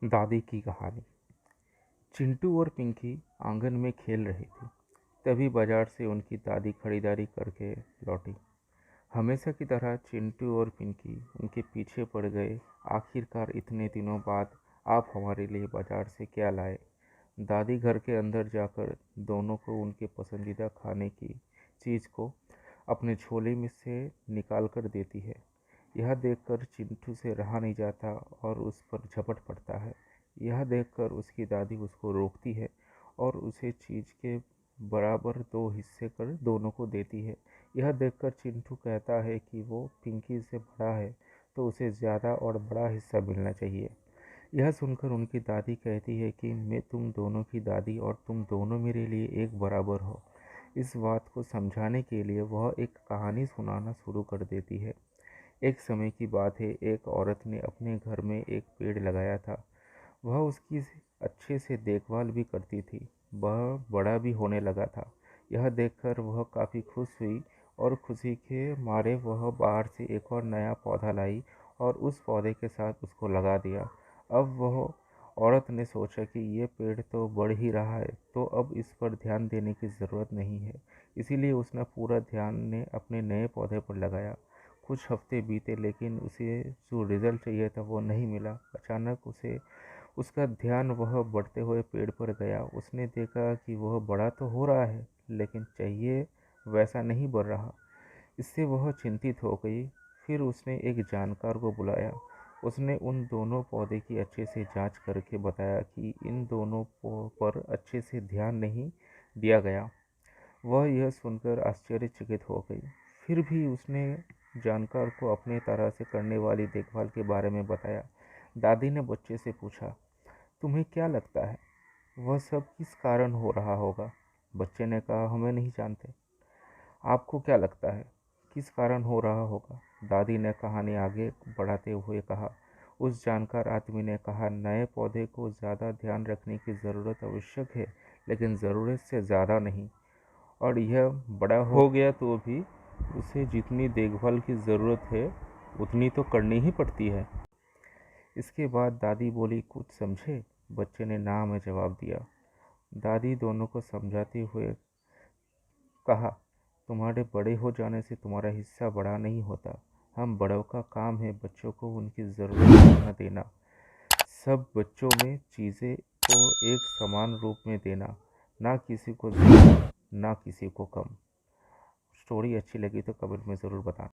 दादी की कहानी। चिंटू और पिंकी आंगन में खेल रही थी। तभी बाजार से उनकी दादी खरीदारी करके लौटी। हमेशा की तरह चिंटू और पिंकी उनके पीछे पड़ गए। आखिरकार इतने दिनों बाद आप हमारे लिए बाजार से क्या लाए? दादी घर के अंदर जाकर दोनों को उनके पसंदीदा खाने की चीज़ को अपने झोले में से निकाल कर देती है। यह देखकर चिंटू से रहा नहीं जाता और उस पर झपट पड़ता है। यह देखकर उसकी दादी उसको रोकती है और उसे चीज़ के बराबर दो हिस्से कर दोनों को देती है। यह देखकर चिंटू कहता है कि वो पिंकी से बड़ा है तो उसे ज़्यादा और बड़ा हिस्सा मिलना चाहिए। यह सुनकर उनकी दादी कहती है कि मैं तुम दोनों की दादी और तुम दोनों मेरे लिए एक बराबर हो। इस बात को समझाने के लिए वह एक कहानी सुनाना शुरू कर देती है। एक समय की बात है, एक औरत ने अपने घर में एक पेड़ लगाया था। वह उसकी अच्छे से देखभाल भी करती थी। वह बड़ा भी होने लगा था। यह देखकर वह काफ़ी खुश हुई और खुशी के मारे वह बाहर से एक और नया पौधा लाई और उस पौधे के साथ उसको लगा दिया। अब वह औरत ने सोचा कि ये पेड़ तो बढ़ ही रहा है तो अब इस पर ध्यान देने की ज़रूरत नहीं है। इसीलिए उसने पूरा ध्यान ने अपने नए पौधे पर लगाया। कुछ हफ्ते बीते लेकिन उसे जो रिजल्ट चाहिए था वो नहीं मिला। अचानक उसे उसका ध्यान वह बढ़ते हुए पेड़ पर गया। उसने देखा कि वह बड़ा तो हो रहा है लेकिन चाहिए वैसा नहीं बढ़ रहा। इससे वह चिंतित हो गई। फिर उसने एक जानकार को बुलाया। उसने उन दोनों पौधे की अच्छे से जांच करके बताया कि इन दोनों पर अच्छे से ध्यान नहीं दिया गया। वह यह सुनकर आश्चर्यचकित हो गई। फिर भी उसने जानकार को अपने तरह से करने वाली देखभाल के बारे में बताया। दादी ने बच्चे से पूछा, तुम्हें क्या लगता है वह सब किस कारण हो रहा होगा? बच्चे ने कहा, हमें नहीं जानते। आपको क्या लगता है किस कारण हो रहा होगा? दादी ने कहानी आगे बढ़ाते हुए कहा। उस जानकार आदमी ने कहा, नए पौधे को ज़्यादा ध्यान रखने की ज़रूरत आवश्यक है लेकिन ज़रूरत से ज़्यादा नहीं। और यह बड़ा हो गया तो भी उसे जितनी देखभाल की ज़रूरत है उतनी तो करनी ही पड़ती है। इसके बाद दादी बोली, कुछ समझे? बच्चे ने ना में जवाब दिया। दादी दोनों को समझाते हुए कहा, तुम्हारे बड़े हो जाने से तुम्हारा हिस्सा बड़ा नहीं होता। हम बड़ों का काम है बच्चों को उनकी ज़रूरत न देना। सब बच्चों में चीज़ें को एक समान रूप में देना, ना किसी को ज़्यादा ना किसी को कम। स्टोरी अच्छी लगी तो कमेंट में ज़रूर बताना।